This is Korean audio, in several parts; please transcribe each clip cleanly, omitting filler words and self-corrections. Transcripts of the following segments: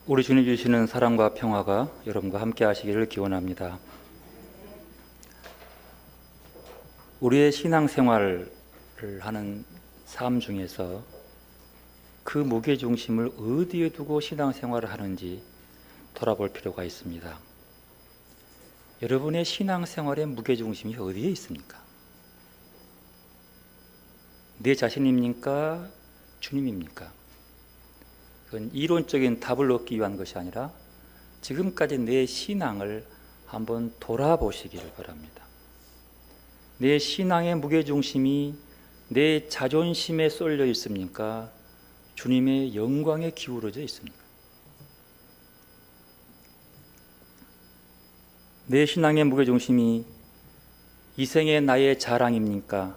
우리 주님 주시는 사랑과 평화가 여러분과 함께 하시기를 기원합니다. 우리의 신앙생활을 하는 삶 중에서 그 무게중심을 어디에 두고 신앙생활을 하는지 돌아볼 필요가 있습니다. 여러분의 신앙생활의 무게중심이 어디에 있습니까? 내 자신입니까? 주님입니까? 그건 이론적인 답을 얻기 위한 것이 아니라 지금까지 내 신앙을 한번 돌아보시기를 바랍니다. 내 신앙의 무게중심이 내 자존심에 쏠려 있습니까? 주님의 영광에 기울어져 있습니까? 내 신앙의 무게중심이 이 생의 나의 자랑입니까?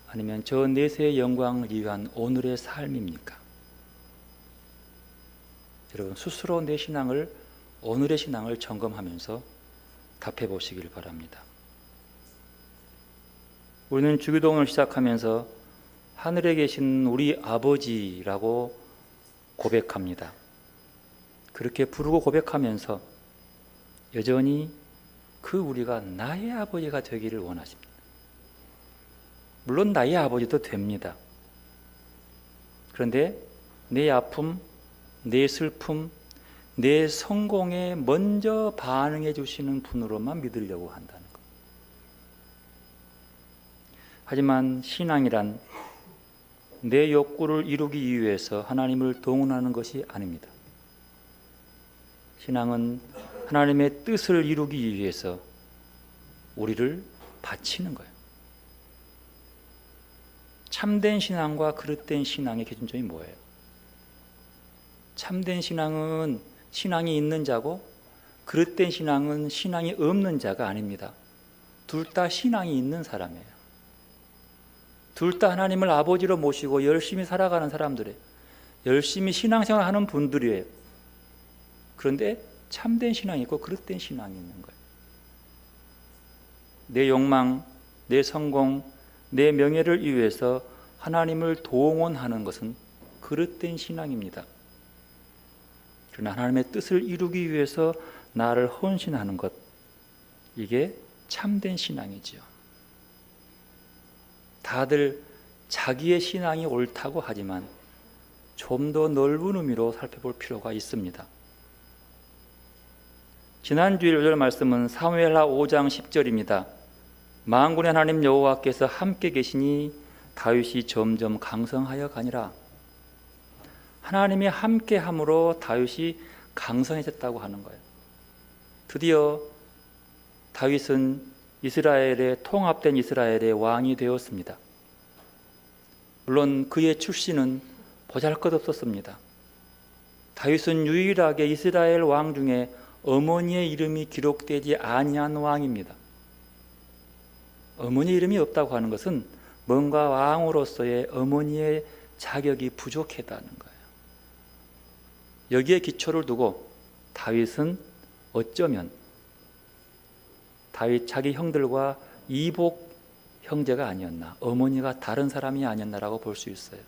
아니면 저 내세의 영광을 위한 오늘의 삶입니까? 여러분 스스로 내 신앙을, 오늘의 신앙을 점검하면서 답해 보시길 바랍니다. 우리는 주기도문을 시작하면서 하늘에 계신 우리 아버지라고 고백합니다. 그렇게 부르고 고백하면서 여전히 그 우리가 나의 아버지가 되기를 원하십니다. 물론 나의 아버지도 됩니다. 그런데 내 아픔, 내 슬픔, 내 성공에 먼저 반응해 주시는 분으로만 믿으려고 한다는 것. 하지만 신앙이란 내 욕구를 이루기 위해서 하나님을 동원하는 것이 아닙니다. 신앙은 하나님의 뜻을 이루기 위해서 우리를 바치는 거예요. 참된 신앙과 그릇된 신앙의 기준점이 뭐예요? 참된 신앙은 신앙이 있는 자고 그릇된 신앙은 신앙이 없는 자가 아닙니다. 둘 다 신앙이 있는 사람이에요. 둘 다 하나님을 아버지로 모시고 열심히 살아가는 사람들이에요. 열심히 신앙생활하는 분들이에요. 그런데 참된 신앙이 있고 그릇된 신앙이 있는 거예요. 내 욕망, 내 성공, 내 명예를 위해서 하나님을 동원하는 것은 그릇된 신앙입니다. 그러나 하나님의 뜻을 이루기 위해서 나를 헌신하는 것, 이게 참된 신앙이지요. 다들 자기의 신앙이 옳다고 하지만 좀 더 넓은 의미로 살펴볼 필요가 있습니다. 지난주일 요절 말씀은 사무엘하 5장 10절입니다. 만군의 하나님 여호와께서 함께 계시니 다윗이 점점 강성하여 가니라. 하나님이 함께함으로 다윗이 강성해졌다고 하는 거예요. 드디어 다윗은 이스라엘의 통합된 이스라엘의 왕이 되었습니다. 물론 그의 출신은 보잘것없었습니다. 다윗은 유일하게 이스라엘 왕 중에 어머니의 이름이 기록되지 아니한 왕입니다. 어머니 이름이 없다고 하는 것은 뭔가 왕으로서의 어머니의 자격이 부족했다는 거예요. 여기에 기초를 두고 다윗은 어쩌면 다윗 자기 형들과 이복 형제가 아니었나, 어머니가 다른 사람이 아니었나라고 볼 수 있어요.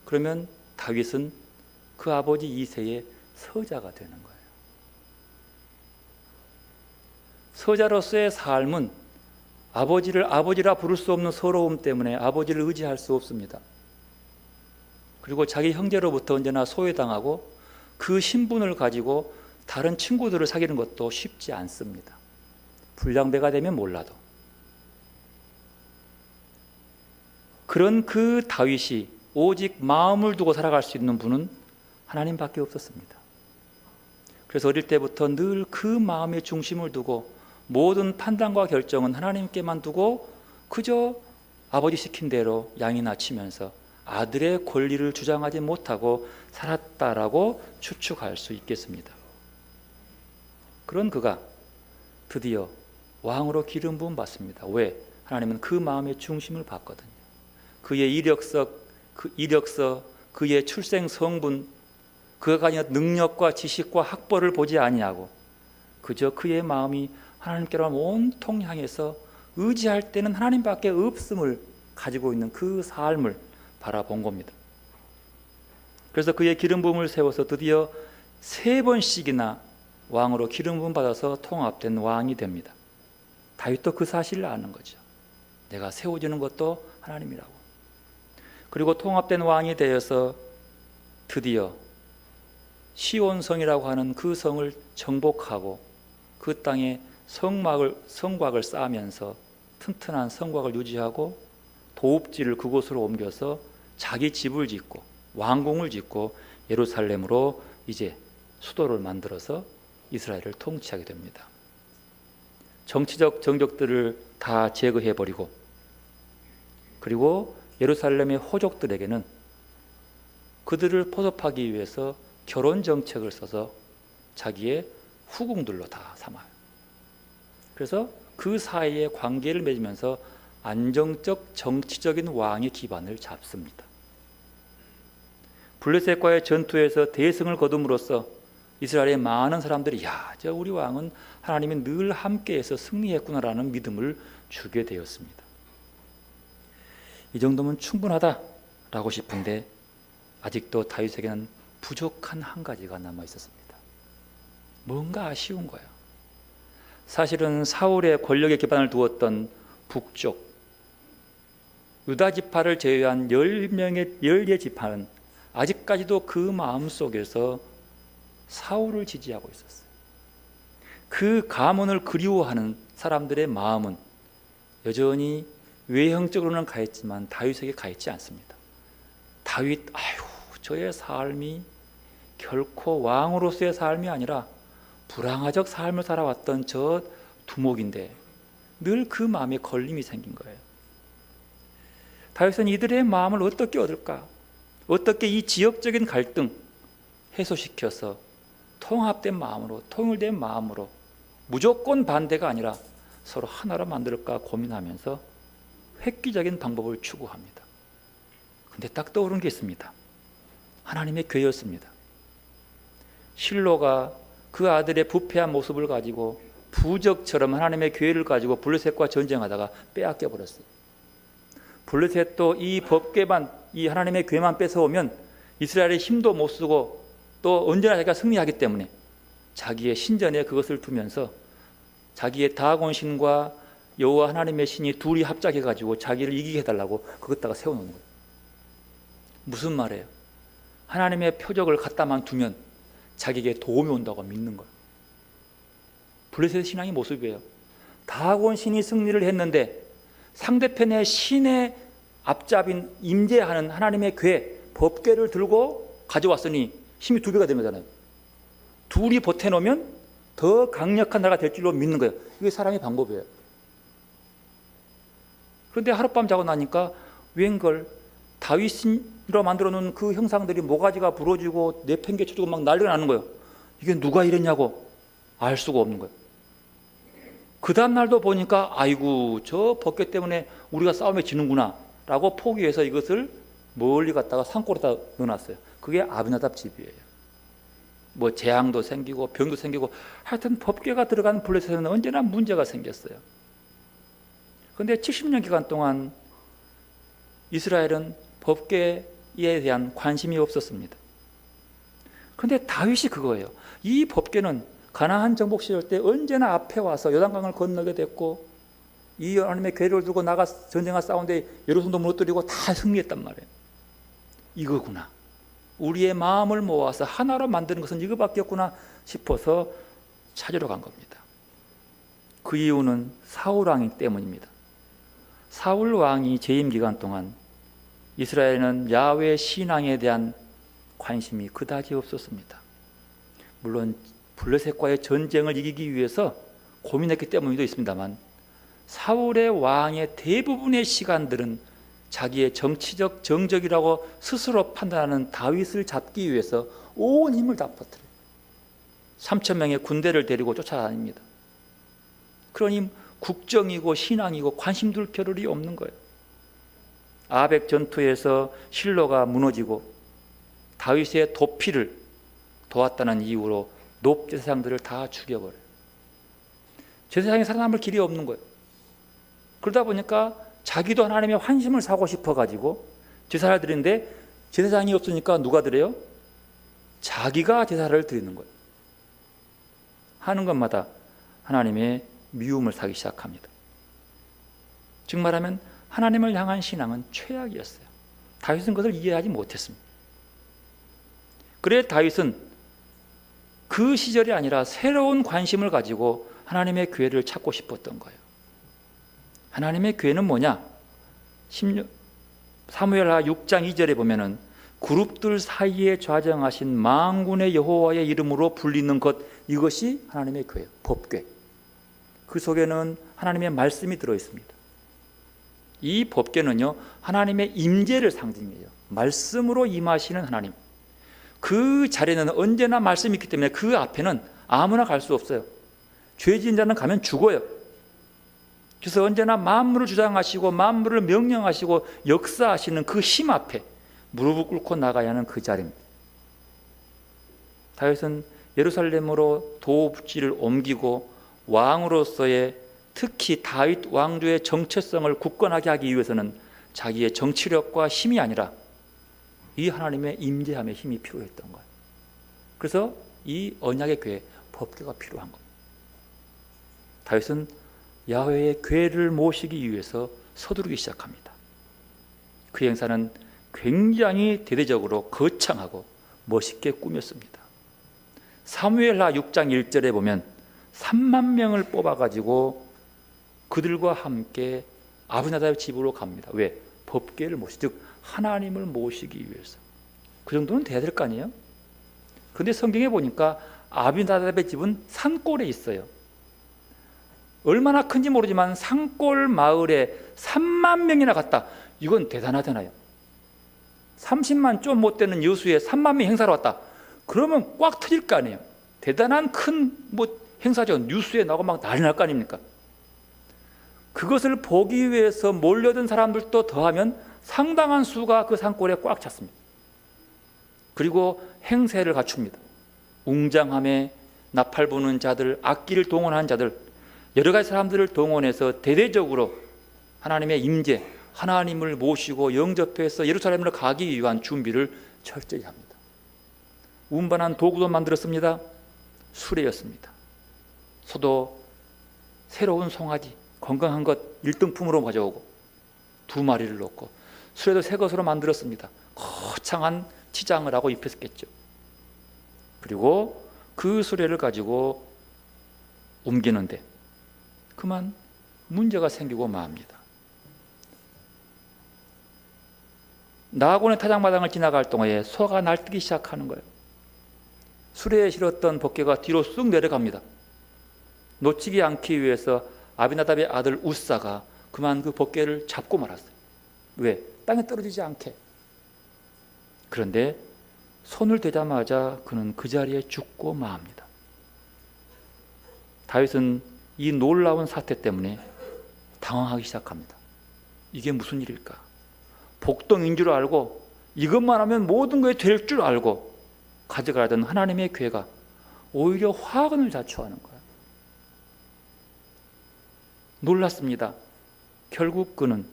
그러면 다윗은 그 아버지 이새의 서자가 되는 거예요. 서자로서의 삶은 아버지를 아버지라 부를 수 없는 서러움 때문에 아버지를 의지할 수 없습니다. 그리고 자기 형제로부터 언제나 소외당하고 그 신분을 가지고 다른 친구들을 사귀는 것도 쉽지 않습니다. 불량배가 되면 몰라도. 그런 그 다윗이 오직 마음을 두고 살아갈 수 있는 분은 하나님밖에 없었습니다. 그래서 어릴 때부터 늘 그 마음의 중심을 두고 모든 판단과 결정은 하나님께만 두고 그저 아버지 시킨 대로 양이나 치면서 아들의 권리를 주장하지 못하고 살았다라고 추측할 수 있겠습니다. 그런 그가 드디어 왕으로 기름 부음 받습니다. 왜? 하나님은 그 마음의 중심을 봤거든요. 그의 이력서, 그의 출생 성분, 그가 가진 능력과 지식과 학벌을 보지 아니하고 그저 그의 마음이 하나님께로만 온통 향해서 의지할 때는 하나님밖에 없음을 가지고 있는 그 삶을 바라본 겁니다. 그래서 그의 기름 부음을 세워서 드디어 3번씩이나 왕으로 기름 부음 받아서 통합된 왕이 됩니다. 다윗도 그 사실을 아는 거죠. 내가 세워지는 것도 하나님이라고. 그리고 통합된 왕이 되어서 드디어 시온성이라고 하는 그 성을 정복하고 그 땅에 성곽을 쌓으면서 튼튼한 성곽을 유지하고 도읍지를 그곳으로 옮겨서 자기 집을 짓고 왕궁을 짓고 예루살렘으로 이제 수도를 만들어서 이스라엘을 통치하게 됩니다. 정치적 정적들을 다 제거해버리고 그리고 예루살렘의 호족들에게는 그들을 포섭하기 위해서 결혼 정책을 써서 자기의 후궁들로 다 삼아요. 그래서 그 사이에 관계를 맺으면서 안정적 정치적인 왕의 기반을 잡습니다. 블레셋과의 전투에서 대승을 거둠으로써 이스라엘의 많은 사람들이 저 우리 왕은 하나님이 늘 함께해서 승리했구나라는 믿음을 주게 되었습니다. 이 정도면 충분하다라고 싶은데 아직도 다윗에게는 부족한 한 가지가 남아 있었습니다. 뭔가 아쉬운 거예요. 사실은 사울의 권력의 기반을 두었던 북쪽 유다 지파를 제외한 10의 지파는 아직까지도 그 마음속에서 사울을 지지하고 있었어요. 그 가문을 그리워하는 사람들의 마음은 여전히 외형적으로는 가있지만 다윗에게 가있지 않습니다. 다윗, 저의 삶이 결코 왕으로서의 삶이 아니라 불황화적 삶을 살아왔던 저 두목인데 늘 그 마음에 걸림이 생긴 거예요. 다윗은 이들의 마음을 어떻게 얻을까? 어떻게 이 지역적인 갈등 해소시켜서 통합된 마음으로, 통일된 마음으로 무조건 반대가 아니라 서로 하나로 만들까 고민하면서 획기적인 방법을 추구합니다. 근데 딱 떠오른 게 있습니다. 하나님의 교회였습니다. 실로가 그 아들의 부패한 모습을 가지고 부적처럼 하나님의 교회를 가지고 블레셋과 전쟁하다가 빼앗겨 버렸어요. 블레셋도 이 법궤만, 이 하나님의 교회만 뺏어오면 이스라엘의 힘도 못 쓰고 또 언제나 자기가 승리하기 때문에 자기의 신전에 그것을 두면서 자기의 다곤 신과 여호와 하나님의 신이 둘이 합작해 가지고 자기를 이기게 해달라고 그것다가 세워놓는 거예요. 무슨 말이에요? 하나님의 표적을 갖다만 두면 자기에게 도움이 온다고 믿는 거예요. 블레셋 신앙의 모습이에요. 다곤 신이 승리를 했는데 상대편의 신의 앞잡인 임재하는 하나님의 궤 법궤를 들고 가져왔으니 힘이 2배가 된 거잖아요. 둘이 버텨놓으면 더 강력한 나라가 될 줄로 믿는 거예요. 이게 사람의 방법이에요. 그런데 하룻밤 자고 나니까 웬걸 다윗으로 만들어 놓은 그 형상들이 모가지가 부러지고 내팽개쳐지고 막 난리가 나는 거예요. 이게 누가 이랬냐고 알 수가 없는 거예요. 그 다음 날도 보니까 아이고 저 법궤 때문에 우리가 싸움에 지는구나 라고 포기해서 이것을 멀리 갔다가 산골에다 넣어놨어요. 그게 아비나답 집이에요. 뭐 재앙도 생기고 병도 생기고 하여튼 법궤가 들어간 블레셋에는 언제나 문제가 생겼어요. 그런데 70년 기간 동안 이스라엘은 법궤에 대한 관심이 없었습니다. 그런데 다윗이 그거예요. 이 법궤는 가나안 정복 시절 때 언제나 앞에 와서 요단강을 건너게 됐고 이 하나님의 궤를 두고 나가 전쟁을 싸우는데 예루살렘도 무너뜨리고 다 승리했단 말이에요. 이거구나. 우리의 마음을 모아서 하나로 만드는 것은 이거밖에 없구나 싶어서 찾으러 간 겁니다. 그 이유는 사울 왕이기 때문입니다. 사울 왕이 재임 기간 동안 이스라엘은 야훼 신앙에 대한 관심이 그다지 없었습니다. 물론 블레셋과의 전쟁을 이기기 위해서 고민했기 때문도 있습니다만 사울의 왕의 대부분의 시간들은 자기의 정치적 정적이라고 스스로 판단하는 다윗을 잡기 위해서 온 힘을 다 퍼뜨려요. 3,000명의 군대를 데리고 쫓아다닙니다. 그러니 국정이고 신앙이고 관심 둘 겨를이 없는 거예요. 아벡 전투에서 실로가 무너지고 다윗의 도피를 도왔다는 이유로 높제사장들을 다 죽여버려요. 제사장이 살아남을 길이 없는 거예요. 그러다 보니까 자기도 하나님의 환심을 사고 싶어가지고 제사를 드리는데 제사장이 없으니까 누가 드려요? 자기가 제사를 드리는 거예요. 하는 것마다 하나님의 미움을 사기 시작합니다. 즉 말하면 하나님을 향한 신앙은 최악이었어요. 다윗은 그것을 이해하지 못했습니다. 그래 다윗은 그 시절이 아니라 새로운 관심을 가지고 하나님의 교회를 찾고 싶었던 거예요. 하나님의 교회는 뭐냐? 사무엘하 6장 2절에 보면은 그룹들 사이에 좌정하신 만군의 여호와의 이름으로 불리는 것, 이것이 하나님의 교회예요. 법궤. 그 속에는 하나님의 말씀이 들어 있습니다. 이 법궤는요, 하나님의 임재를 상징해요. 말씀으로 임하시는 하나님. 그 자리에는 언제나 말씀이 있기 때문에 그 앞에는 아무나 갈 수 없어요. 죄 지은 자는 가면 죽어요. 그래서 언제나 만물을 주장하시고 만물을 명령하시고 역사하시는 그 힘 앞에 무릎을 꿇고 나가야 하는 그 자리입니다. 다윗은 예루살렘으로 도읍지를 옮기고 왕으로서의, 특히 다윗 왕조의 정체성을 굳건하게 하기 위해서는 자기의 정치력과 힘이 아니라 이 하나님의 임재함의 힘이 필요했던 거예요. 그래서 이 언약의 교회, 법궤가 필요한 겁니다. 다윗은 야훼의 궤를 모시기 위해서 서두르기 시작합니다. 그 행사는 굉장히 대대적으로 거창하고 멋있게 꾸몄습니다. 사무엘하 6장 1절에 보면 3만 명을 뽑아가지고 그들과 함께 아비나답의 집으로 갑니다. 왜? 법궤를 모시, 즉 하나님을 모시기 위해서. 그 정도는 돼야 될 거 아니에요? 그런데 성경에 보니까 아비나답의 집은 산골에 있어요. 얼마나 큰지 모르지만 산골 마을에 3만 명이나 갔다. 이건 대단하잖아요. 30만 좀 못 되는 여수에 3만 명 행사로 왔다. 그러면 꽉 터질 거 아니에요. 대단한 큰 행사죠. 뉴스에 나오고 막 난리 날 거 아닙니까? 그것을 보기 위해서 몰려든 사람들도 더하면 상당한 수가 그 산골에 꽉 찼습니다. 그리고 행세를 갖춥니다. 웅장함에 나팔 부는 자들, 악기를 동원한 자들, 여러 가지 사람들을 동원해서 대대적으로 하나님의 임재, 하나님을 모시고 영접해서 예루살렘으로 가기 위한 준비를 철저히 합니다. 운반한 도구도 만들었습니다. 수레였습니다. 소도 새로운 송아지, 건강한 것 1등품으로 가져오고 2마리를 놓고, 수레도 새 것으로 만들었습니다. 거창한 치장을 하고 입혔겠죠. 그리고 그 수레를 가지고 옮기는데 그만 문제가 생기고 맙니다. 나아곤의 타작마당을 지나갈 동안에 소가 날뛰기 시작하는 거예요. 수레에 실었던 법궤가 뒤로 쑥 내려갑니다. 놓치지 않기 위해서 아비나답의 아들 우사가 그만 그 법궤를 잡고 말았어요. 왜? 땅에 떨어지지 않게. 그런데 손을 대자마자 그는 그 자리에 죽고 맙니다. 다윗은 이 놀라운 사태 때문에 당황하기 시작합니다. 이게 무슨 일일까? 복덩인 줄 알고 이것만 하면 모든 것이 될 줄 알고 가져가던 하나님의 교회가 오히려 화근을 자초하는 거예요. 놀랐습니다. 결국 그는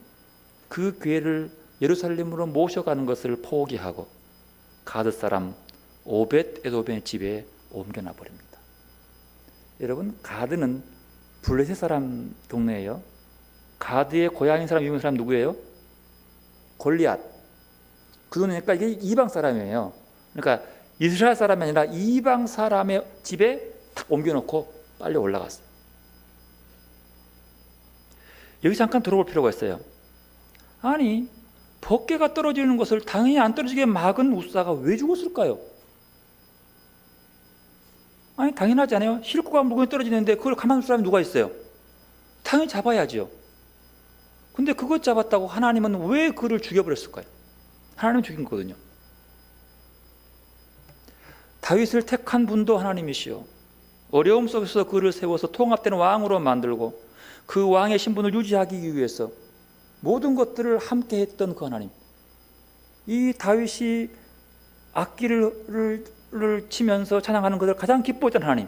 그 교회를 예루살렘으로 모셔가는 것을 포기하고 가드 사람 오벳 에돔의 집에 옮겨놔 버립니다. 여러분, 가드는 블레셋 사람 동네예요. 가드의 고향인 사람, 유명한 사람 누구예요? 골리앗. 그 동네니까 이게 이방 사람이에요. 그러니까 이스라엘 사람이 아니라 이방 사람의 집에 탁 옮겨놓고 빨리 올라갔어요. 여기 잠깐 들어볼 필요가 있어요. 아니, 법궤가 떨어지는 것을 당연히 안 떨어지게 막은 우사가 왜 죽었을까요? 아니, 당연하지 않아요? 싣고 간 물건이 떨어지는데 그걸 가만둘 사람이 누가 있어요? 당연히 잡아야죠. 근데 그것 잡았다고 하나님은 왜 그를 죽여버렸을까요? 하나님은 죽인 거거든요. 다윗을 택한 분도 하나님이시요, 어려움 속에서 그를 세워서 통합된 왕으로 만들고 그 왕의 신분을 유지하기 위해서 모든 것들을 함께 했던 그 하나님, 이 다윗이 악기를 치면서 찬양하는 것을 가장 기뻐했던 하나님,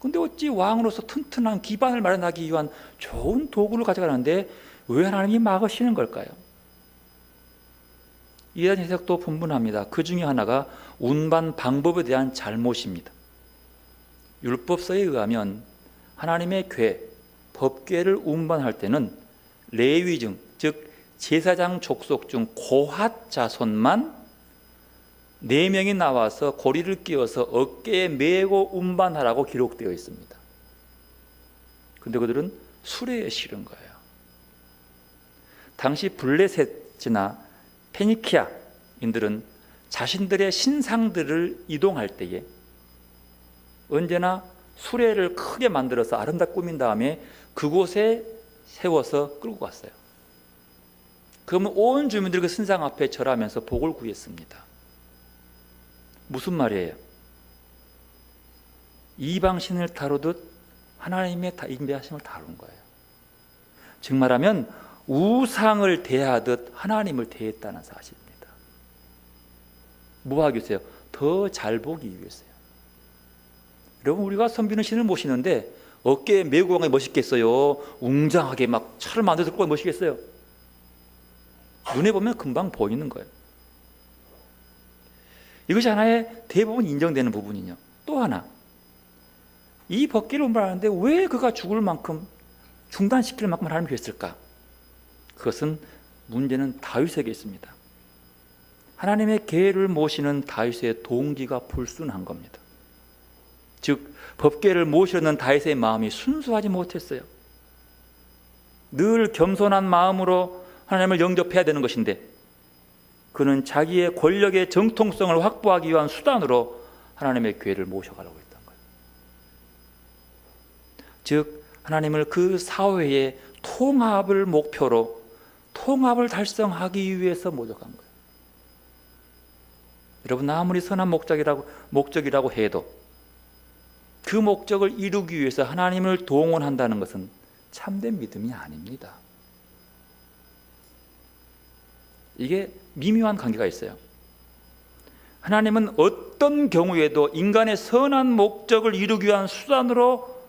근데 어찌 왕으로서 튼튼한 기반을 마련하기 위한 좋은 도구를 가져가는데 왜 하나님이 막으시는 걸까요? 이런 해석도 분분합니다. 그 중에 하나가 운반 방법에 대한 잘못입니다. 율법서에 의하면 하나님의 궤, 법궤를 운반할 때는 레위중, 즉 제사장 족속 중 고핫 자손만 4명이 나와서 고리를 끼워서 어깨에 메고 운반하라고 기록되어 있습니다. 근데 그들은 수레에 실은 거예요. 당시 블레셋이나 페니키아인들은 자신들의 신상들을 이동할 때에 언제나 수레를 크게 만들어서 아름답게 꾸민 다음에 그곳에 세워서 끌고 갔어요. 그러면 온 주민들이 그 신상 앞에 절하면서 복을 구했습니다. 무슨 말이에요? 이방신을 다루듯 하나님의 인도하심을 다룬 거예요. 즉 말하면 우상을 대하듯 하나님을 대했다는 사실입니다. 뭐 하기 위해서요? 더 잘 보기 위해서요. 여러분, 우리가 섬기는 신을 모시는데 어깨에 메고 가는 게 멋있겠어요? 웅장하게 막 차를 만들어서 끌고 멋있겠어요? 눈에 보면 금방 보이는 거예요. 이것이 하나의 대부분 인정되는 부분이요. 또 하나, 이 법궤를 운반하는데 왜 그가 죽을 만큼 중단시킬 만큼 하나님이 했을까? 그것은 문제는 다윗에게 있습니다. 하나님의 궤를 모시는 다윗의 동기가 불순한 겁니다. 즉 법궤를 모시려는 다윗의 마음이 순수하지 못했어요. 늘 겸손한 마음으로 하나님을 영접해야 되는 것인데 그는 자기의 권력의 정통성을 확보하기 위한 수단으로 하나님의 궤를 모셔가려고 했던 거예요. 즉 하나님을 그 사회의 통합을 목표로 통합을 달성하기 위해서 모셔간 거예요. 여러분, 아무리 선한 목적이라고 해도 그 목적을 이루기 위해서 하나님을 동원한다는 것은 참된 믿음이 아닙니다. 이게 미묘한 관계가 있어요. 하나님은 어떤 경우에도 인간의 선한 목적을 이루기 위한 수단으로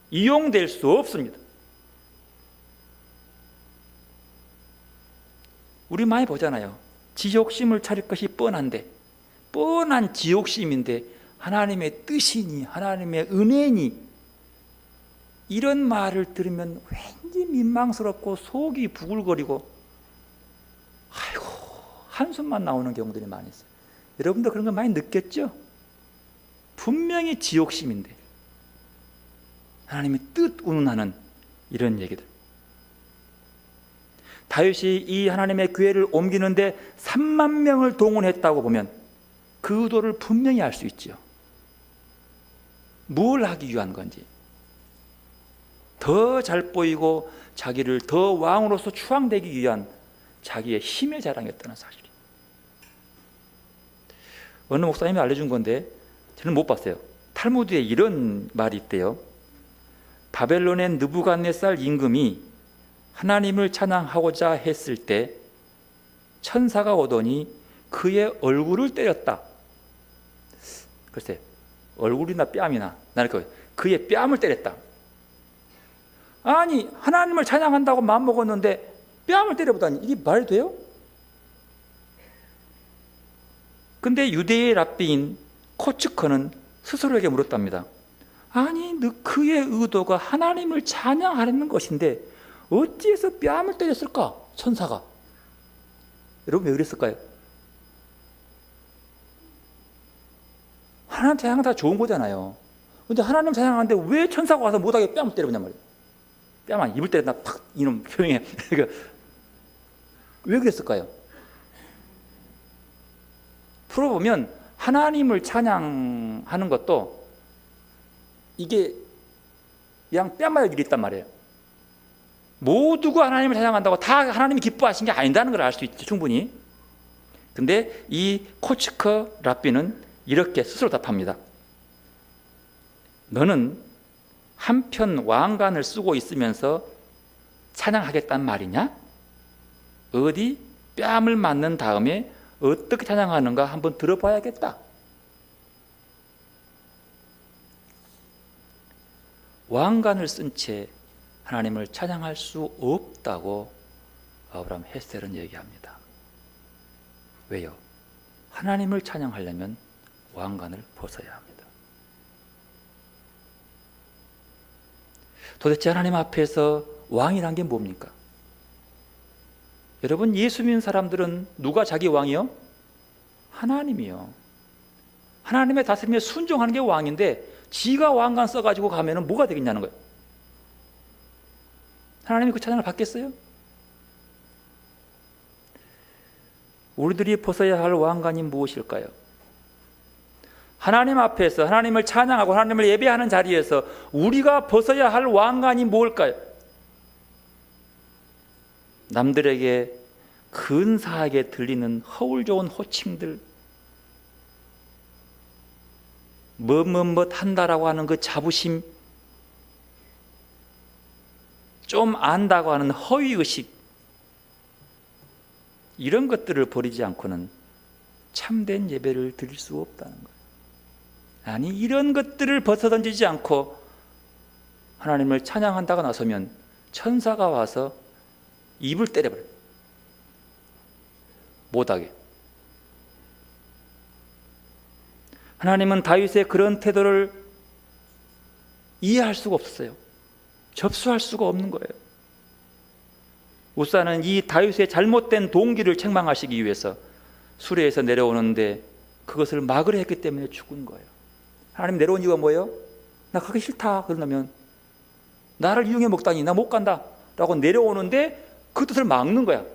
이용될 수 없습니다. 우리 많이 보잖아요. 지옥심을 차릴 것이 뻔한데, 뻔한 지옥심인데 하나님의 뜻이니 하나님의 은혜니 이런 말을 들으면 왠지 민망스럽고 속이 부글거리고 아이고 한숨만 나오는 경우들이 많이 있어요. 여러분도 그런 거 많이 느꼈죠? 분명히 지옥심인데 하나님의 뜻 운운하는 이런 얘기들. 다윗이 이 하나님의 궤를 옮기는데 3만 명을 동원했다고 보면 그 의도를 분명히 알 수 있죠. 뭘 하기 위한 건지, 더 잘 보이고 자기를 더 왕으로서 추앙되기 위한 자기의 힘의 자랑이었다는 사실이. 어느 목사님이 알려준 건데 저는 못 봤어요. 탈무드에 이런 말이 있대요. 바벨론의 느부갓네살 임금이 하나님을 찬양하고자 했을 때 천사가 오더니 그의 얼굴을 때렸다. 글쎄, 얼굴이나 뺨이나 나는 그의 뺨을 때렸다. 아니, 하나님을 찬양한다고 마음먹었는데 뺨을 때려보다니 이게 말이 돼요? 근데 유대의 랍비인 코츠커는 스스로에게 물었답니다. 아니, 그의 의도가 하나님을 찬양하려는 것인데 어찌해서 뺨을 때렸을까? 천사가. 여러분, 왜 그랬을까요? 하나님 찬양 다 좋은 거잖아요. 근데 하나님 찬양하는데 왜 천사가 와서 못하게 뺨을 때려보냔 말이에요. 뺨 안 입을 때렸나? 팍! 이놈 조용히 해. 왜 그랬을까요? 풀어보면 하나님을 찬양하는 것도 이게 그냥 뺨마다 일이 있단 말이에요. 모두가 하나님을 찬양한다고 다 하나님이 기뻐하신 게 아니다는 걸 알 수 있죠, 충분히. 근데 이 코츠커 랍비는 이렇게 스스로 답합니다. 너는 한편 왕관을 쓰고 있으면서 찬양하겠단 말이냐? 어디 뺨을 맞는 다음에 어떻게 찬양하는가 한번 들어봐야겠다. 왕관을 쓴 채 하나님을 찬양할 수 없다고 아브라함 헤셀은 얘기합니다. 왜요? 하나님을 찬양하려면 왕관을 벗어야 합니다. 도대체 하나님 앞에서 왕이란 게 뭡니까? 여러분, 예수 믿는 사람들은 누가 자기 왕이요? 하나님이요. 하나님의 다스림에 순종하는 게 왕인데 지가 왕관 써가지고 가면은 뭐가 되겠냐는 거예요. 하나님이 그 찬양을 받겠어요? 우리들이 벗어야 할 왕관이 무엇일까요? 하나님 앞에서 하나님을 찬양하고 하나님을 예배하는 자리에서 우리가 벗어야 할 왕관이 뭘까요? 남들에게 근사하게 들리는 허울 좋은 호칭들, 한다라고 하는 그 자부심, 좀 안다고 하는 허위의식, 이런 것들을 버리지 않고는 참된 예배를 드릴 수 없다는 거예요. 아니, 이런 것들을 벗어던지지 않고 하나님을 찬양한다고 나서면 천사가 와서 입을 때려버려요. 못하게. 하나님은 다윗의 그런 태도를 이해할 수가 없었어요. 접수할 수가 없는 거예요. 우사는 이 다윗의 잘못된 동기를 책망하시기 위해서 수레에서 내려오는데 그것을 막으려 했기 때문에 죽은 거예요. 하나님 내려온 이유가 뭐예요? 나 가기 싫다 그러면 나를 이용해 먹다니 나 못 간다 라고 내려오는데 그 뜻을 막는 거야.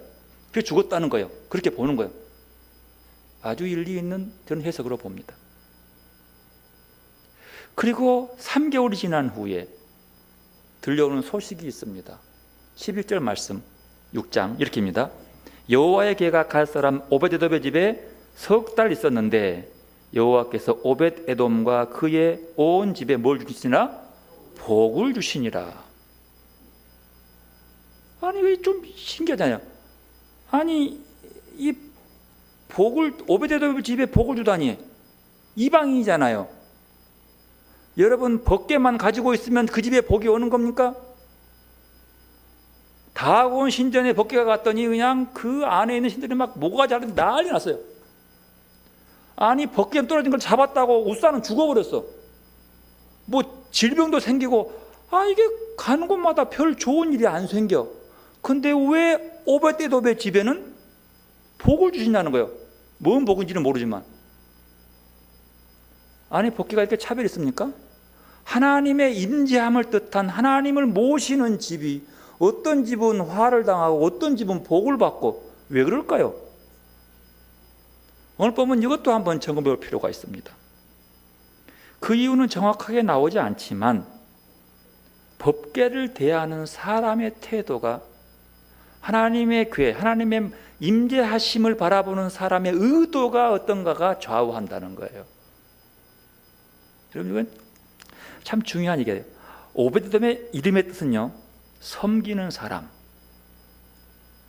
그게 죽었다는 거예요. 그렇게 보는 거예요. 아주 일리 있는 저는 해석으로 봅니다. 그리고 3개월이 지난 후에 들려오는 소식이 있습니다. 11절 말씀 6장 이렇게입니다. 여호와의 개가 갈 사람 오벳에돔의 집에 석 달 있었는데 여호와께서 오벳에돔과 그의 온 집에 뭘 주시니라? 복을 주시니라. 아니, 왜 좀 신기하잖아요. 아니, 이 복을, 오벳에돔의 집에 복을 주다니, 이방인이잖아요. 여러분, 벗개만 가지고 있으면 그 집에 복이 오는 겁니까? 다곤 신전에 벗개가 갔더니 그냥 그 안에 있는 신들이 막 뭐가 자라서 난리 났어요. 아니, 벗개 떨어진 걸 잡았다고 우사는 죽어버렸어. 뭐 질병도 생기고, 이게 가는 곳마다 별 좋은 일이 안 생겨. 근데 왜 오벳에돔의 집에는 복을 주신다는 거예요? 뭔 복인지는 모르지만. 아니, 벗개가 이렇게 차별이 있습니까? 하나님의 임재함을 뜻한 하나님을 모시는 집이 어떤 집은 화를 당하고 어떤 집은 복을 받고 왜 그럴까요? 오늘 보면 이것도 한번 점검해 볼 필요가 있습니다. 그 이유는 정확하게 나오지 않지만 법궤를 대하는 사람의 태도가 하나님의 궤, 하나님의 임재하심을 바라보는 사람의 의도가 어떤가가 좌우한다는 거예요. 여러분, 이건 참 중요한 얘기예요. 오벳에돔의 이름의 뜻은요, 섬기는 사람,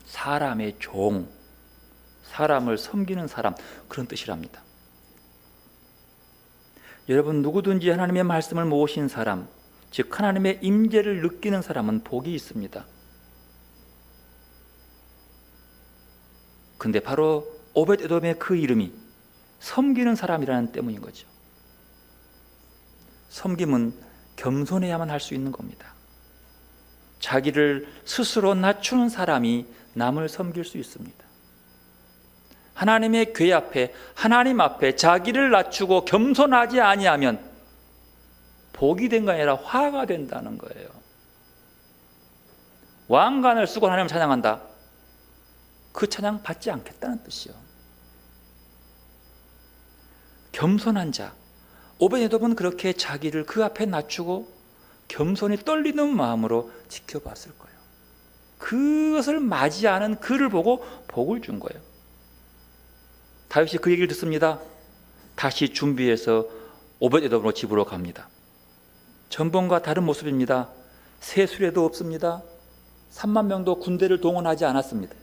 사람의 종, 사람을 섬기는 사람, 그런 뜻이랍니다. 여러분, 누구든지 하나님의 말씀을 모신 사람, 즉 하나님의 임재를 느끼는 사람은 복이 있습니다. 근데 바로 오벳에돔의 그 이름이 섬기는 사람이라는 때문인 거죠. 섬김은 겸손해야만 할 수 있는 겁니다. 자기를 스스로 낮추는 사람이 남을 섬길 수 있습니다. 하나님의 궤 앞에, 하나님 앞에 자기를 낮추고 겸손하지 아니하면 복이 된 게 아니라 화가 된다는 거예요. 왕관을 쓰고 하나님을 찬양한다. 그 찬양 받지 않겠다는 뜻이요. 겸손한 자, 오벳에돔은 그렇게 자기를 그 앞에 낮추고 겸손히 떨리는 마음으로 지켜봤을 거예요. 그것을 맞이하는 그를 보고 복을 준 거예요. 다윗이 그 얘기를 듣습니다. 다시 준비해서 오벳에돔으로 집으로 갑니다. 전번과 다른 모습입니다. 새 수레도 없습니다. 3만 명도 군대를 동원하지 않았습니다.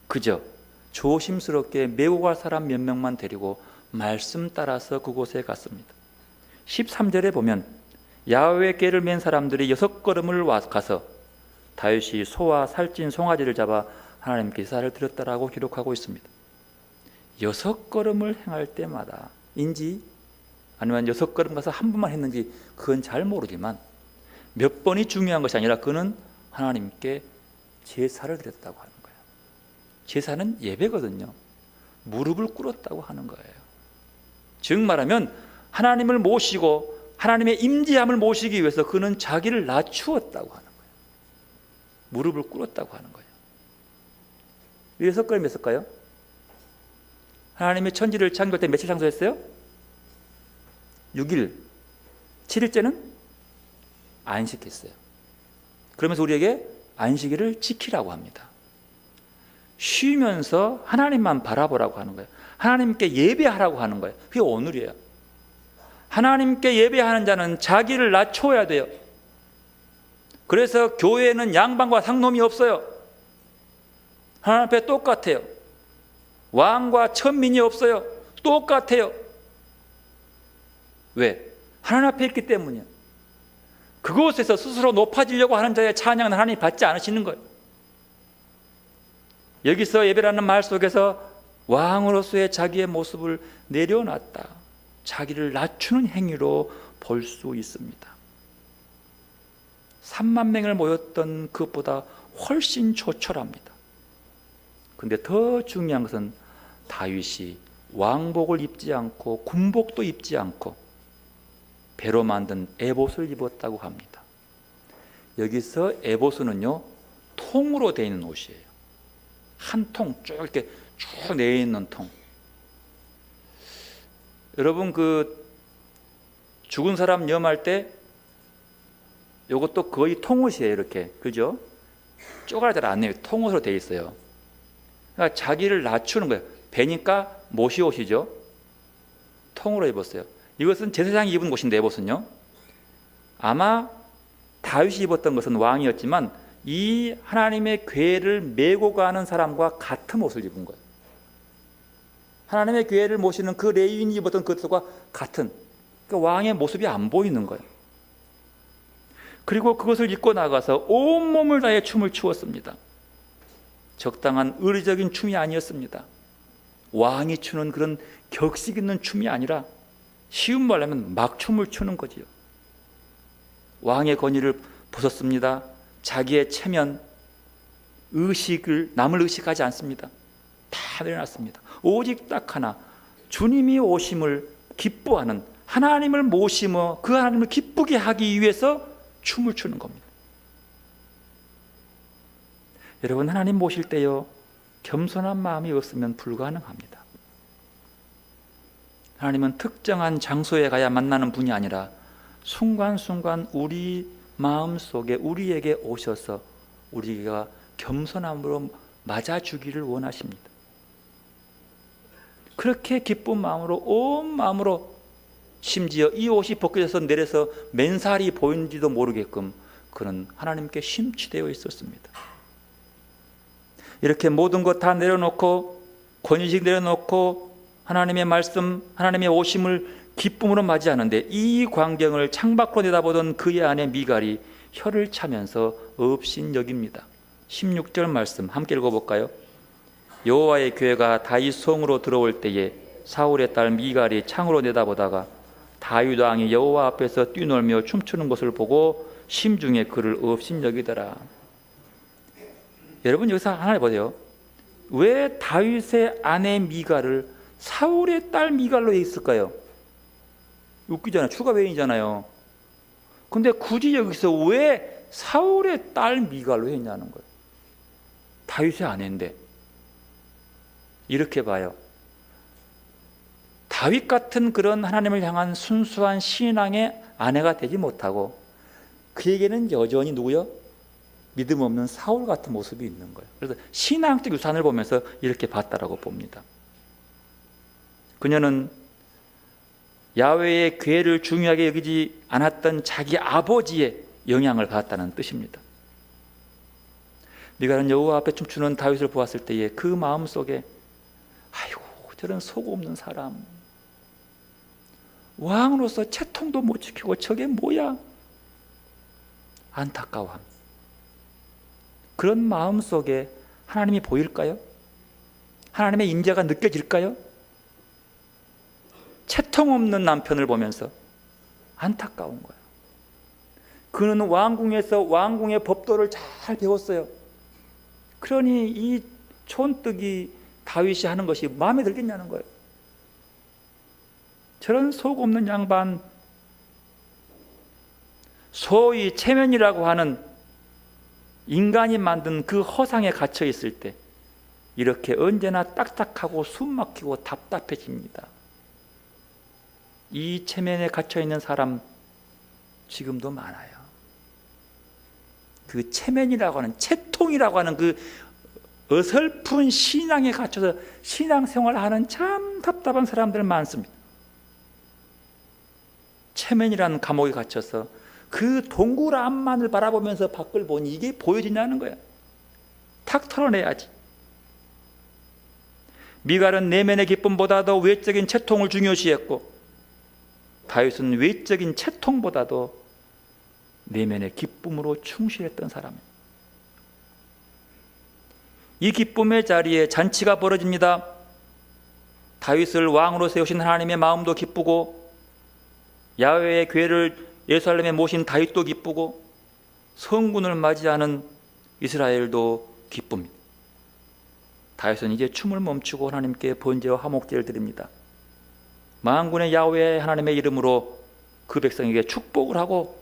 그저 조심스럽게 메고 갈 사람 몇 명만 데리고 말씀 따라서 그곳에 갔습니다. 13절에 보면 야훼의 궤를 맨 사람들이 6걸음을 가서 다윗이 소와 살찐 송아지를 잡아 하나님께 제사를 드렸다라고 기록하고 있습니다. 6걸음을 행할 때마다 인지 아니면 6걸음 가서 한 번만 했는지 그건 잘 모르지만 몇 번이 중요한 것이 아니라 그는 하나님께 제사를 드렸다고 하는 거예요. 제사는 예배거든요. 무릎을 꿇었다고 하는 거예요. 즉 말하면 하나님을 모시고 하나님의 임재함을 모시기 위해서 그는 자기를 낮추었다고 하는 거예요. 무릎을 꿇었다고 하는 거예요. 6걸음 했을까요? 하나님의 천지를 창조할 때 며칠 창조했어요? 6일. 7일째는 안식했어요. 그러면서 우리에게 안식일을 지키라고 합니다. 쉬면서 하나님만 바라보라고 하는 거예요. 하나님께 예배하라고 하는 거예요. 그게 오늘이에요. 하나님께 예배하는 자는 자기를 낮춰야 돼요. 그래서 교회에는 양반과 상놈이 없어요. 하나님 앞에 똑같아요. 왕과 천민이 없어요. 똑같아요. 왜? 하나님 앞에 있기 때문이에요. 그곳에서 스스로 높아지려고 하는 자의 찬양은 하나님이 받지 않으시는 거예요. 여기서 예배라는 말 속에서 왕으로서의 자기의 모습을 내려놨다. 자기를 낮추는 행위로 볼 수 있습니다. 3만 명을 모였던 그것보다 훨씬 조촐합니다. 그런데 더 중요한 것은 다윗이 왕복을 입지 않고 군복도 입지 않고 배로 만든 에봇을 입었다고 합니다. 여기서 에봇은요 통으로 되어 있는 옷이에요. 한 통 쭉 이렇게 쭉 내어 있는 통. 여러분 그 죽은 사람 염할 때 이것도 거의 통옷이에요. 이렇게 그죠? 쪼가리들 안 내요. 통옷으로 되어 있어요. 그러니까 자기를 낮추는 거예요. 배니까 못이 옷이죠. 통으로 입었어요. 이것은 제사장이 입은 옷인데 에봇은요. 아마 다윗이 입었던 것은 왕이었지만 이 하나님의 궤를 메고 가는 사람과 같은 옷을 입은 거예요. 하나님의 궤를 모시는 그 레위인이 입었던 그것과 같은, 그러니까 왕의 모습이 안 보이는 거예요. 그리고 그것을 입고 나가서 온몸을 다해 춤을 추었습니다. 적당한 의리적인 춤이 아니었습니다. 왕이 추는 그런 격식 있는 춤이 아니라 쉬운 말로 하면 막 춤을 추는 거지요. 왕의 권위를 벗었습니다. 자기의 체면, 의식을 남을 의식하지 않습니다. 다 내려놨습니다. 오직 딱 하나, 주님이 오심을 기뻐하는, 하나님을 모시며 그 하나님을 기쁘게 하기 위해서 춤을 추는 겁니다. 여러분, 하나님 모실 때요 겸손한 마음이 없으면 불가능합니다. 하나님은 특정한 장소에 가야 만나는 분이 아니라 순간순간 우리 마음속에 우리에게 오셔서 우리가 겸손함으로 맞아주기를 원하십니다. 그렇게 기쁜 마음으로, 온 마음으로, 심지어 이 옷이 벗겨져서 내려서 맨살이 보이는지도 모르게끔 그는 하나님께 심취되어 있었습니다. 이렇게 모든 것 다 내려놓고, 권위식 내려놓고 하나님의 말씀, 하나님의 오심을 기쁨으로 맞이하는데 이 광경을 창밖으로 내다보던 그의 아내 미갈이 혀를 차면서 업신여깁니다. 16절 말씀 함께 읽어볼까요? 여호와의 궤가 다윗 성으로 들어올 때에 사울의 딸 미갈이 창으로 내다보다가 다윗 왕이 여호와 앞에서 뛰놀며 춤추는 것을 보고 심중에 그를 업신여기더라. 여러분 여기서 하나 보세요. 왜 다윗의 아내 미갈을 사울의 딸 미갈로 했을까요? 웃기잖아요. 추가 배인이잖아요. 근데 굳이 여기서 왜 사울의 딸 미갈로 했냐는 거예요. 다윗의 아내인데. 이렇게 봐요. 다윗 같은 그런 하나님을 향한 순수한 신앙의 아내가 되지 못하고 그에게는 여전히 누구요? 믿음 없는 사울 같은 모습이 있는 거예요. 그래서 신앙적 유산을 보면서 이렇게 봤다라고 봅니다. 그녀는 야훼의 궤를 중요하게 여기지 않았던 자기 아버지의 영향을 받았다는 뜻입니다. 미갈은 여호와 앞에 춤추는 다윗을 보았을 때에 그 마음속에 아이고 저런 속 없는 사람, 왕으로서 채통도 못 지키고 저게 뭐야? 안타까워함. 그런 마음속에 하나님이 보일까요? 하나님의 임재가 느껴질까요? 채통 없는 남편을 보면서 안타까운 거예요. 그는 왕궁에서 왕궁의 법도를 잘 배웠어요. 그러니 이 촌뜨기 다윗이 하는 것이 마음에 들겠냐는 거예요. 저런 속 없는 양반, 소위 체면이라고 하는 인간이 만든 그 허상에 갇혀 있을 때 이렇게 언제나 딱딱하고 숨막히고 답답해집니다. 이 체면에 갇혀 있는 사람 지금도 많아요. 그 체면이라고 하는, 채통이라고 하는 그 어설픈 신앙에 갇혀서 신앙생활을 하는 참 답답한 사람들 많습니다. 체면이라는 감옥에 갇혀서 그 동굴 앞만을 바라보면서 밖을 보니 이게 보여지냐는 거야. 탁 털어내야지. 미갈은 내면의 기쁨보다도 외적인 채통을 중요시했고, 다윗은 외적인 채통보다도 내면의 기쁨으로 충실했던 사람이에요. 이 기쁨의 자리에 잔치가 벌어집니다. 다윗을 왕으로 세우신 하나님의 마음도 기쁘고, 야훼의 궤를 예루살렘에 모신 다윗도 기쁘고, 성군을 맞이하는 이스라엘도 기쁩니다. 다윗은 이제 춤을 멈추고 하나님께 번제와 화목제를 드립니다. 만군의 야훼 하나님의 이름으로 그 백성에게 축복을 하고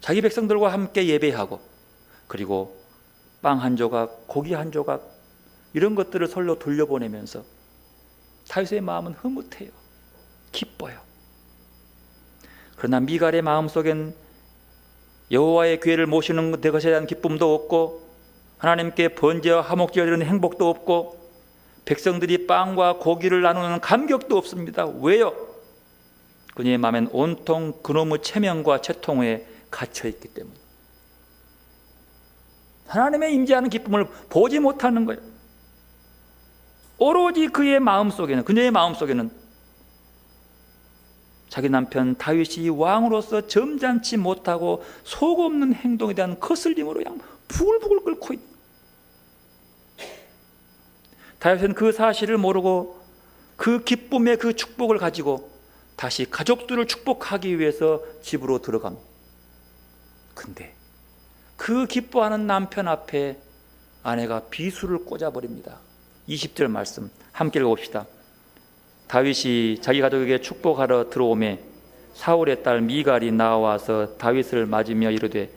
자기 백성들과 함께 예배하고, 그리고 빵 한 조각, 고기 한 조각, 이런 것들을 서로 돌려보내면서 다윗의 마음은 흐뭇해요. 기뻐요. 그러나 미갈의 마음속엔 여호와의 궤를 모시는 것에 대한 기쁨도 없고, 하나님께 번제와 화목제를 드리는 행복도 없고, 백성들이 빵과 고기를 나누는 감격도 없습니다. 왜요? 그녀의 마음엔 온통 그놈의 체면과 채통에 갇혀있기 때문에 하나님의 임재하는 기쁨을 보지 못하는 거예요. 오로지 그의 마음속에는, 그녀의 마음속에는 자기 남편 다윗이 왕으로서 점잖지 못하고 속없는 행동에 대한 거슬림으로 그냥 부글부글 끓고 있다. 다윗은 그 사실을 모르고 그 기쁨의 그 축복을 가지고 다시 가족들을 축복하기 위해서 집으로 들어갑니다. 근데 그 기뻐하는 남편 앞에 아내가 비수를 꽂아버립니다. 20절 말씀 함께 읽어봅시다. 다윗이 자기 가족에게 축복하러 들어오매 사울의 딸 미갈이 나와서 다윗을 맞으며 이르되,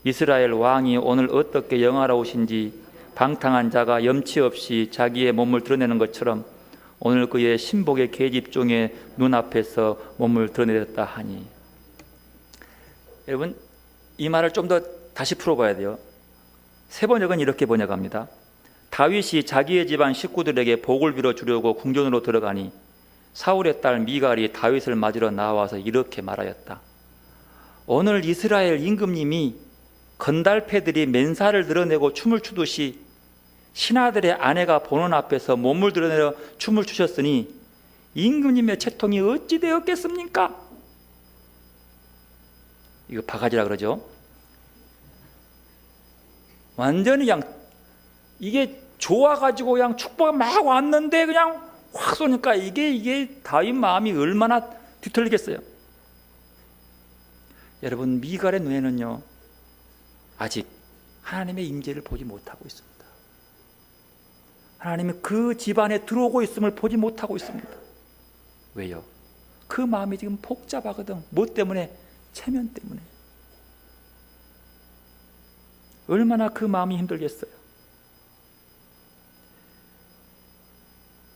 이스라엘 왕이 오늘 어떻게 영화로우신지 방탕한 자가 염치 없이 자기의 몸을 드러내는 것처럼 오늘 그의 신복의 계집종의 눈앞에서 몸을 드러내렸다 하니. 여러분, 이 말을 좀 더 다시 풀어봐야 돼요. 세번역은 이렇게 번역합니다. 다윗이 자기의 집안 식구들에게 복을 빌어 주려고 궁전으로 들어가니 사울의 딸 미갈이 다윗을 맞으러 나와서 이렇게 말하였다. 오늘 이스라엘 임금님이 건달패들이 맨살을 드러내고 춤을 추듯이 신하들의 아내가 보는 앞에서 몸을 드러내려 춤을 추셨으니 임금님의 채통이 어찌 되었겠습니까? 이거 바가지라 그러죠. 완전히 그냥 이게 좋아가지고 그냥 축복이 막 왔는데 그냥 확 쏘니까 이게 다윗 마음이 얼마나 뒤틀리겠어요. 여러분, 미갈의 눈에는요 아직 하나님의 임재를 보지 못하고 있습니다. 하나님이 그 집안에 들어오고 있음을 보지 못하고 있습니다. 왜요? 그 마음이 지금 복잡하거든. 뭐 때문에? 체면 때문에. 얼마나 그 마음이 힘들겠어요.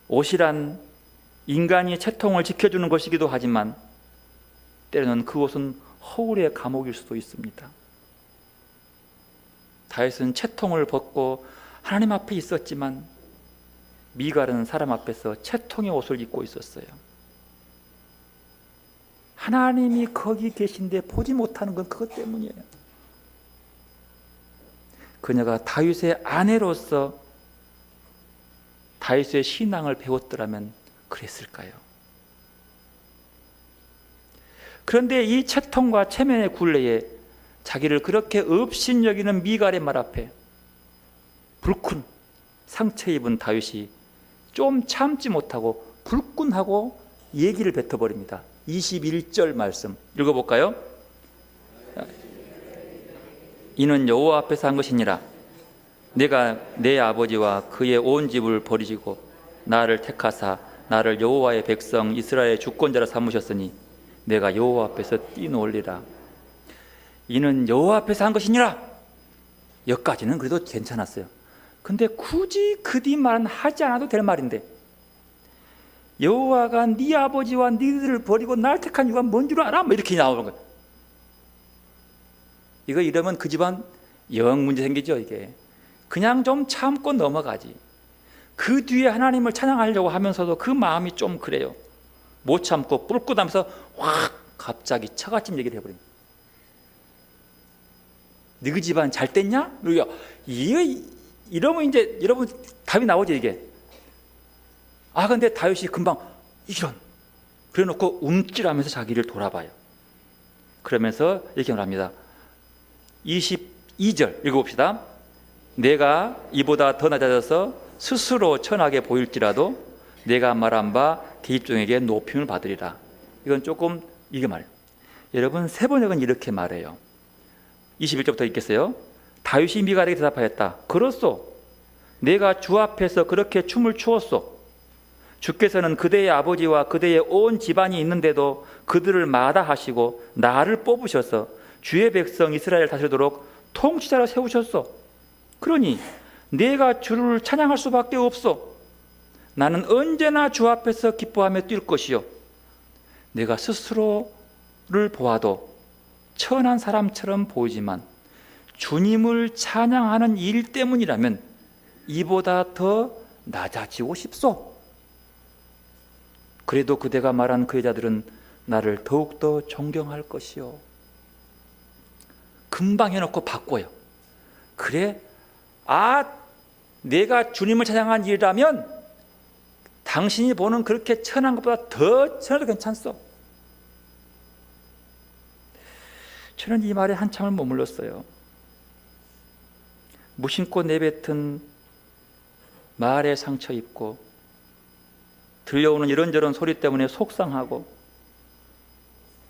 옷이란 인간이 채통을 지켜주는 것이기도 하지만 때로는 그 옷은 허울의 감옥일 수도 있습니다. 다윗은 채통을 벗고 하나님 앞에 있었지만 미갈은 사람 앞에서 채통의 옷을 입고 있었어요. 하나님이 거기 계신데 보지 못하는 건 그것 때문이에요. 그녀가 다윗의 아내로서 다윗의 신앙을 배웠더라면 그랬을까요? 그런데 이 채통과 체면의 굴레에 자기를 그렇게 업신여기는 미갈의 말 앞에 불끈 상처 입은 다윗이 좀 참지 못하고 불끈하고 얘기를 뱉어버립니다. 21절 말씀 읽어볼까요? 이는 여호와 앞에서 한 것이니라. 내가 내 아버지와 그의 온 집을 버리시고 나를 택하사 나를 여호와의 백성 이스라엘의 주권자라 삼으셨으니 내가 여호와 앞에서 뛰놀리라. 이는 여호와 앞에서 한 것이니라. 여기까지는 그래도 괜찮았어요. 근데 굳이 그 뒤 말은 하지 않아도 될 말인데, 여호와가 네 아버지와 네들을 버리고 날 택한 이유가 뭔 줄 알아? 뭐 이렇게 나오는 거예요. 이거 이러면 그 집안 영 문제 생기죠. 이게 그냥 좀 참고 넘어가지. 그 뒤에 하나님을 찬양하려고 하면서도 그 마음이 좀 그래요. 못 참고 뿔긋하면서 확 갑자기 처갓집 얘기를 해버립니다. 너희 집안 잘 됐냐? 이러면 이제 여러분 답이 나오죠. 이게 근데 다윗이 금방 이런 그래놓고 움찔하면서 자기를 돌아봐요. 그러면서 이렇게 말합니다. 22절 읽어봅시다. 내가 이보다 더 낮아져서 스스로 천하게 보일지라도 내가 말한 바 계집종에게 높임을 받으리라. 이건 조금 이게 말이에요. 여러분 세번역은 이렇게 말해요. 21절부터 읽겠어요. 다윗이 미갈에게 대답하였다. 그렇소. 내가 주 앞에서 그렇게 춤을 추었소. 주께서는 그대의 아버지와 그대의 온 집안이 있는데도 그들을 마다하시고 나를 뽑으셔서 주의 백성 이스라엘 다스리도록 통치자로 세우셨소. 그러니 내가 주를 찬양할 수밖에 없소. 나는 언제나 주 앞에서 기뻐하며 뛸 것이요. 내가 스스로를 보아도 천한 사람처럼 보이지만 주님을 찬양하는 일 때문이라면 이보다 더 낮아지고 싶소. 그래도 그대가 말한 그 여자들은 나를 더욱더 존경할 것이요. 금방 해놓고 바꿔요. 그래? 내가 주님을 찬양한 일이라면 당신이 보는 그렇게 천한 것보다 더 천해도 괜찮소. 저는 이 말에 한참을 머물렀어요. 무심코 내뱉은 말에 상처 입고 들려오는 이런저런 소리 때문에 속상하고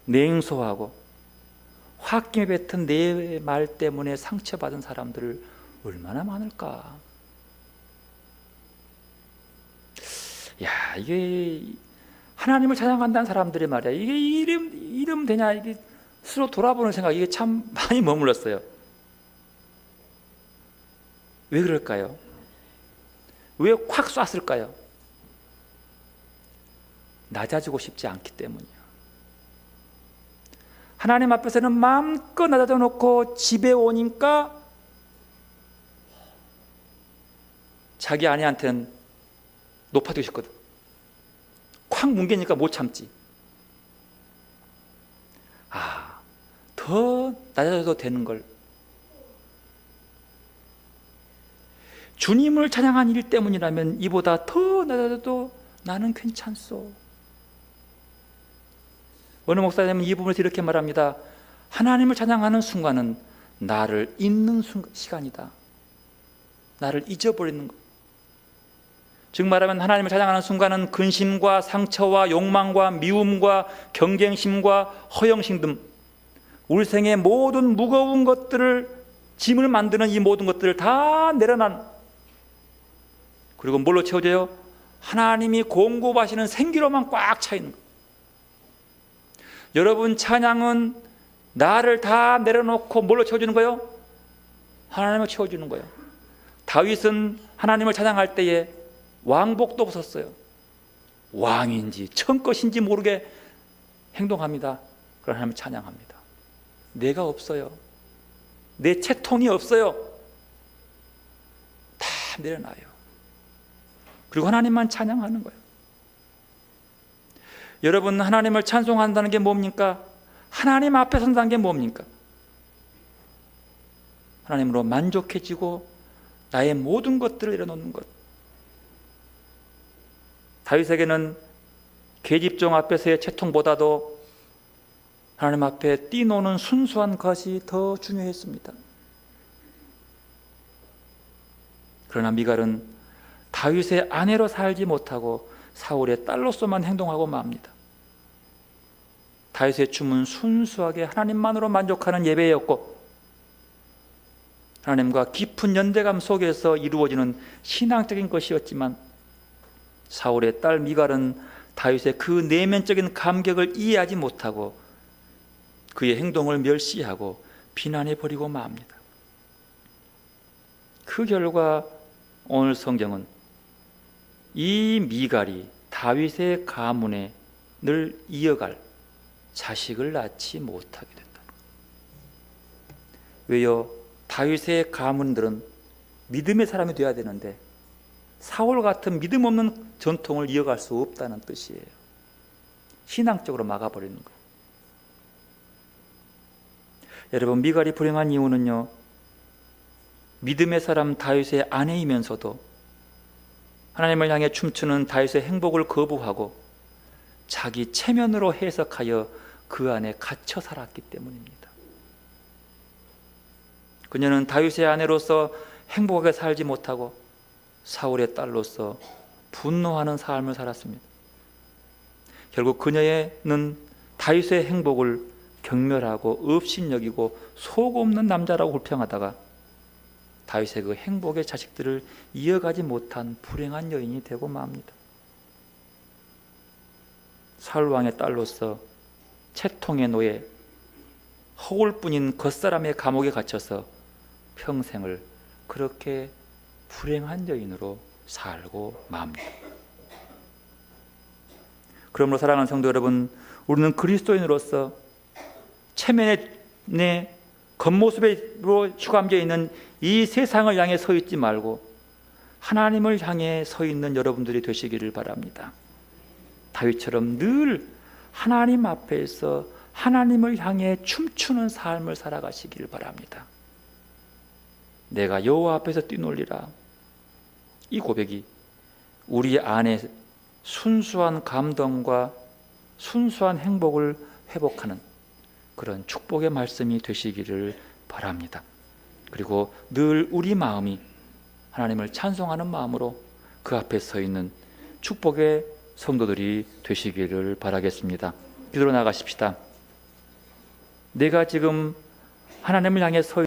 냉소하고 홧김에 뱉은 내 말 때문에 상처받은 사람들을 얼마나 많을까. 이게 하나님을 찬양한다는 사람들이 말이야. 이게 이름 되냐? 이게 스스로 돌아보는 생각, 이게 참 많이 머물렀어요. 왜 그럴까요? 왜 확 쐈을까요? 낮아지고 싶지 않기 때문이에요. 하나님 앞에서는 마음껏 낮아져 놓고 집에 오니까 자기 아내한테는 높아지고 싶거든. 콱 뭉개니까 못 참지. 더 낮아져도 되는 걸. 주님을 찬양한 일 때문이라면 이보다 더 낮아져도 나는 괜찮소. 어느 목사님은 이 부분에서 이렇게 말합니다. 하나님을 찬양하는 순간은 나를 잊는 시간이다. 나를 잊어버리는 것. 즉 말하면 하나님을 찬양하는 순간은 근심과 상처와 욕망과 미움과 경쟁심과 허영심 등 우리 생의 모든 무거운 것들을, 짐을 만드는 이 모든 것들을 다 내려놓은, 그리고 뭘로 채워져요? 하나님이 공급하시는 생기로만 꽉 차 있는 거예요. 여러분 찬양은 나를 다 내려놓고 뭘로 채워주는 거예요? 하나님을 채워주는 거예요. 다윗은 하나님을 찬양할 때에 왕복도 벗었어요. 왕인지 천것인지 모르게 행동합니다. 그러나 하나님을 찬양합니다. 내가 없어요. 내 채통이 없어요. 다 내려놔요. 그리고 하나님만 찬양하는 거예요. 여러분 하나님을 찬송한다는 게 뭡니까? 하나님 앞에 선다는 게 뭡니까? 하나님으로 만족해지고 나의 모든 것들을 내려놓는 것. 다윗에게는 계집종 앞에서의 채통보다도 하나님 앞에 뛰노는 순수한 것이 더 중요했습니다. 그러나 미갈은 다윗의 아내로 살지 못하고 사울의 딸로서만 행동하고 맙니다. 다윗의 춤은 순수하게 하나님만으로 만족하는 예배였고 하나님과 깊은 연대감 속에서 이루어지는 신앙적인 것이었지만 사울의 딸 미갈은 다윗의 그 내면적인 감격을 이해하지 못하고 그의 행동을 멸시하고 비난해버리고 맙니다. 그 결과 오늘 성경은 이 미갈이 다윗의 가문에 늘 이어갈 자식을 낳지 못하게 된다. 왜요? 다윗의 가문들은 믿음의 사람이 되어야 되는데 사울 같은 믿음 없는 전통을 이어갈 수 없다는 뜻이에요. 신앙적으로 막아버리는 거예요. 여러분, 미갈이 불행한 이유는요, 믿음의 사람 다윗의 아내이면서도 하나님을 향해 춤추는 다윗의 행복을 거부하고 자기 체면으로 해석하여 그 안에 갇혀 살았기 때문입니다. 그녀는 다윗의 아내로서 행복하게 살지 못하고 사울의 딸로서 분노하는 삶을 살았습니다. 결국 그녀는 다윗의 행복을 경멸하고 업신여기고 속 없는 남자라고 불평하다가 다윗의 그 행복의 자식들을 이어가지 못한 불행한 여인이 되고 맙니다. 사울 왕의 딸로서 채통의 노예, 허울뿐인 겉사람의 감옥에 갇혀서 평생을 그렇게 불행한 여인으로 살고 맙니다. 그러므로 사랑하는 성도 여러분, 우리는 그리스도인으로서 체면의 겉모습으로 휘감겨 있는 이 세상을 향해 서 있지 말고 하나님을 향해 서 있는 여러분들이 되시기를 바랍니다. 다윗처럼 늘 하나님 앞에서 하나님을 향해 춤추는 삶을 살아가시기를 바랍니다. 내가 여호와 앞에서 뛰놀리라. 이 고백이 우리 안에 순수한 감동과 순수한 행복을 회복하는 그런 축복의 말씀이 되시기를 바랍니다. 그리고 늘 우리 마음이 하나님을 찬송하는 마음으로 그 앞에 서 있는 축복의 성도들이 되시기를 바라겠습니다. 기도로 나가십시다. 내가 지금 하나님을 향해 서